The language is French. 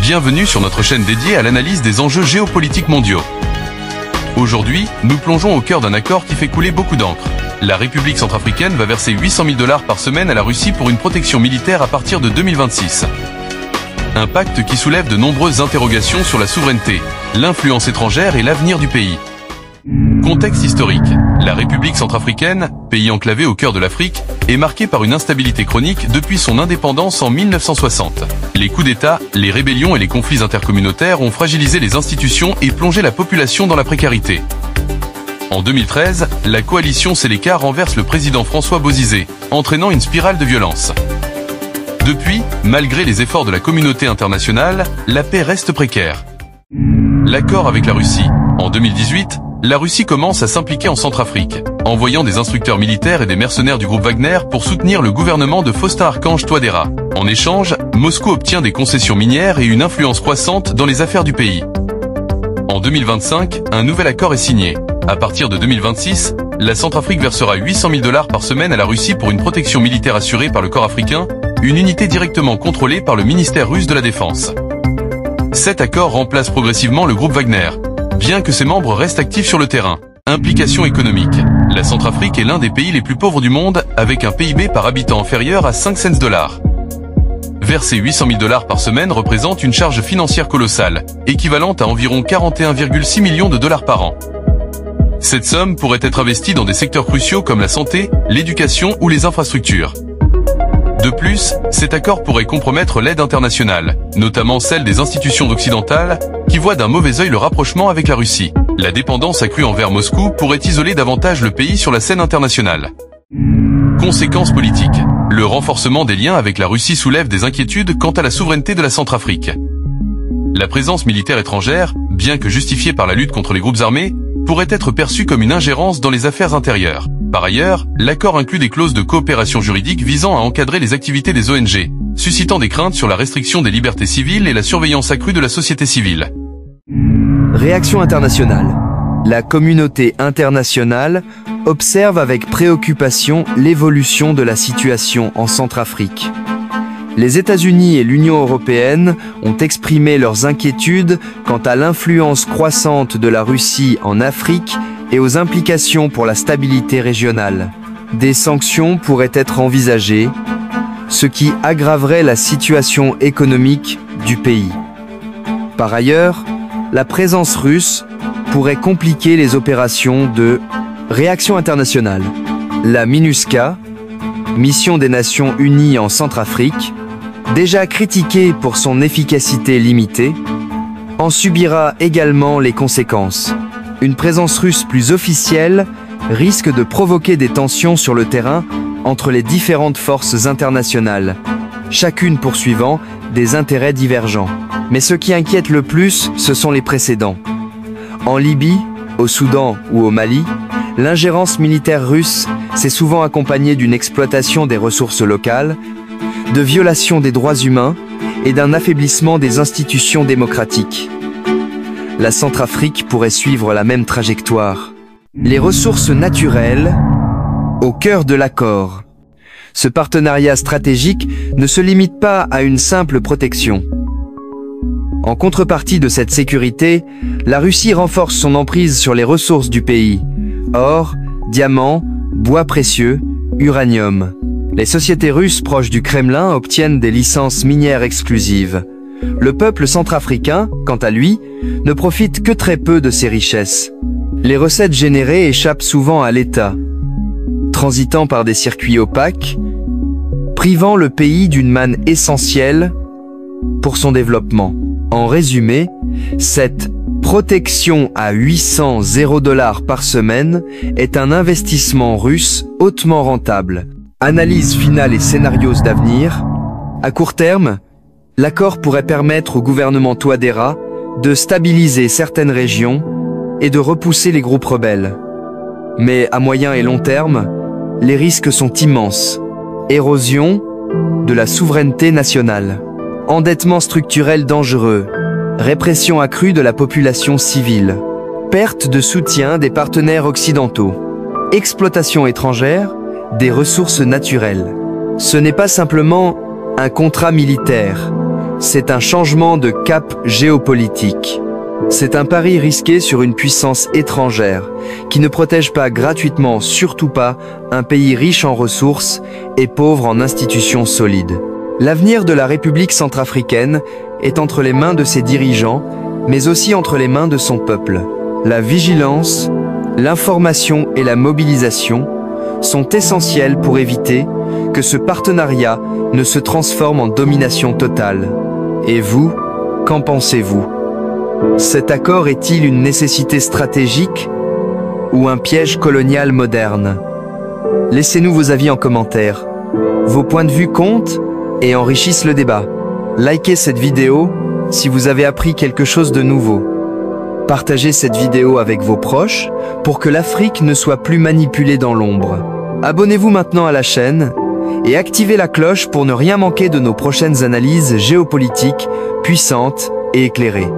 Bienvenue sur notre chaîne dédiée à l'analyse des enjeux géopolitiques mondiaux. Aujourd'hui, nous plongeons au cœur d'un accord qui fait couler beaucoup d'encre. La République centrafricaine va verser 800 000 $ par semaine à la Russie pour une protection militaire à partir de 2026. Un pacte qui soulève de nombreuses interrogations sur la souveraineté, l'influence étrangère et l'avenir du pays. Contexte historique. La République centrafricaine, pays enclavé au cœur de l'Afrique, est marquée par une instabilité chronique depuis son indépendance en 1960. Les coups d'État, les rébellions et les conflits intercommunautaires ont fragilisé les institutions et plongé la population dans la précarité. En 2013, la coalition Séléka renverse le président François Bozizé, entraînant une spirale de violence. Depuis, malgré les efforts de la communauté internationale, la paix reste précaire. L'accord avec la Russie. En 2018, la Russie commence à s'impliquer en Centrafrique, envoyant des instructeurs militaires et des mercenaires du groupe Wagner pour soutenir le gouvernement de Faustin-Archange Touadéra. En échange, Moscou obtient des concessions minières et une influence croissante dans les affaires du pays. En 2025, un nouvel accord est signé. À partir de 2026, la Centrafrique versera 800 000 $ par semaine à la Russie pour une protection militaire assurée par le corps africain, une unité directement contrôlée par le ministère russe de la Défense. Cet accord remplace progressivement le groupe Wagner, bien que ses membres restent actifs sur le terrain. Implication économique. La Centrafrique est l'un des pays les plus pauvres du monde, avec un PIB par habitant inférieur à 5 cents $. Verser 800 000 $ par semaine représente une charge financière colossale, équivalente à environ 41,6 millions de $ par an. Cette somme pourrait être investie dans des secteurs cruciaux comme la santé, l'éducation ou les infrastructures. De plus, cet accord pourrait compromettre l'aide internationale, notamment celle des institutions occidentales, qui voient d'un mauvais œil le rapprochement avec la Russie. La dépendance accrue envers Moscou pourrait isoler davantage le pays sur la scène internationale. Conséquences politiques. Le renforcement des liens avec la Russie soulève des inquiétudes quant à la souveraineté de la Centrafrique. La présence militaire étrangère, bien que justifiée par la lutte contre les groupes armés, pourrait être perçue comme une ingérence dans les affaires intérieures. Par ailleurs, l'accord inclut des clauses de coopération juridique visant à encadrer les activités des ONG, suscitant des craintes sur la restriction des libertés civiles et la surveillance accrue de la société civile. Réaction internationale. La communauté internationale observe avec préoccupation l'évolution de la situation en Centrafrique. Les États-Unis et l'Union européenne ont exprimé leurs inquiétudes quant à l'influence croissante de la Russie en Afrique et aux implications pour la stabilité régionale. Des sanctions pourraient être envisagées, ce qui aggraverait la situation économique du pays. Par ailleurs, la présence russe pourrait compliquer les opérations de réaction internationale. La MINUSCA, Mission des Nations Unies en Centrafrique, déjà critiquée pour son efficacité limitée, en subira également les conséquences. Une présence russe plus officielle risque de provoquer des tensions sur le terrain entre les différentes forces internationales, chacune poursuivant des intérêts divergents. Mais ce qui inquiète le plus, ce sont les précédents. En Libye, au Soudan ou au Mali, l'ingérence militaire russe s'est souvent accompagnée d'une exploitation des ressources locales, de violations des droits humains et d'un affaiblissement des institutions démocratiques. La Centrafrique pourrait suivre la même trajectoire. Les ressources naturelles au cœur de l'accord. Ce partenariat stratégique ne se limite pas à une simple protection. En contrepartie de cette sécurité, la Russie renforce son emprise sur les ressources du pays. Or, diamants, bois précieux, uranium. Les sociétés russes proches du Kremlin obtiennent des licences minières exclusives. Le peuple centrafricain, quant à lui, ne profite que très peu de ces richesses. Les recettes générées échappent souvent à l'État, transitant par des circuits opaques, privant le pays d'une manne essentielle pour son développement. En résumé, cette protection à 800 $ par semaine est un investissement russe hautement rentable. Analyse finale et scénarios d'avenir. À court terme, l'accord pourrait permettre au gouvernement Touadéra de stabiliser certaines régions et de repousser les groupes rebelles. Mais à moyen et long terme, les risques sont immenses. Érosion de la souveraineté nationale. Endettement structurel dangereux. Répression accrue de la population civile. Perte de soutien des partenaires occidentaux. Exploitation étrangère des ressources naturelles. Ce n'est pas simplement un contrat militaire, C'est un changement de cap géopolitique. C'est un pari risqué sur une puissance étrangère qui ne protège pas gratuitement, surtout pas, un pays riche en ressources et pauvre en institutions solides. L'avenir de la République centrafricaine est entre les mains de ses dirigeants, mais aussi entre les mains de son peuple. La vigilance, l'information et la mobilisation sont essentielles pour éviter que ce partenariat ne se transforme en domination totale. Et vous, qu'en pensez-vous ? Cet accord est-il une nécessité stratégique ou un piège colonial moderne? Laissez-nous vos avis en commentaire. Vos points de vue comptent et enrichissent le débat. Likez cette vidéo si vous avez appris quelque chose de nouveau. Partagez cette vidéo avec vos proches pour que l'Afrique ne soit plus manipulée dans l'ombre. Abonnez-vous maintenant à la chaîne et activez la cloche pour ne rien manquer de nos prochaines analyses géopolitiques puissantes et éclairées.